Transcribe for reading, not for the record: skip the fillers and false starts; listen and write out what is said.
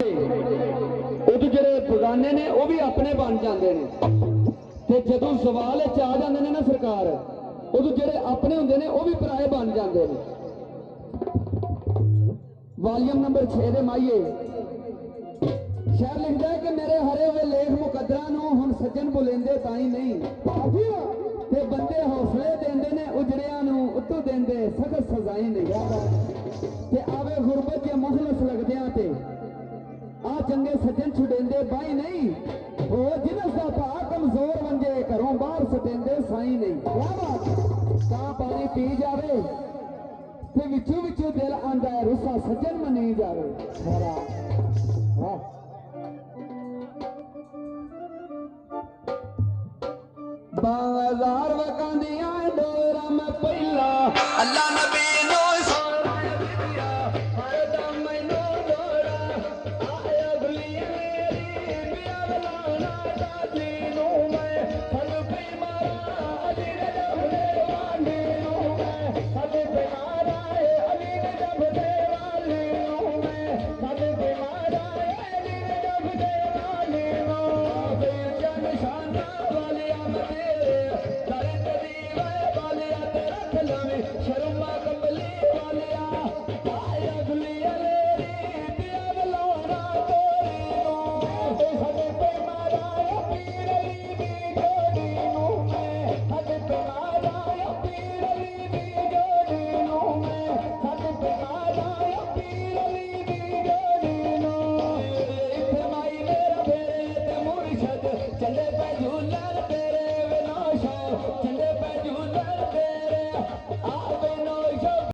उदू जेडे बगाने ने वह भी अपने बन जाते हैं ते जदों सवाल आ जाते हैं ना सरकार उदू जेडे अपने होंगे ने वह भी पराए बन जाते हैं। वॉल्यूम नंबर 6 दे माइए शायर लिखता है कि मेरे हरे हुए लेख मुकदरा हुण सज्जन बुलेंदे ताई नहीं ते बंदे हौसले देंदे ने उजड़ियां उत्तों देंदे सख्त सजाई नहीं ते आवे गुरबत के मुखलस लगदियां ते आ चंगे सज्जन छुडेंदे बाई नहीं हो जिनस दा भा कमजोर वंजे घरों बाहर सटेंदे साई नहीं। क्या बात ता पानी पी जावे ते विचों विचों दिल आंदा है रुस्सा सज्जन मनी जावे। बाजार वकांदियां डोरा में पहला अल्लाह नबी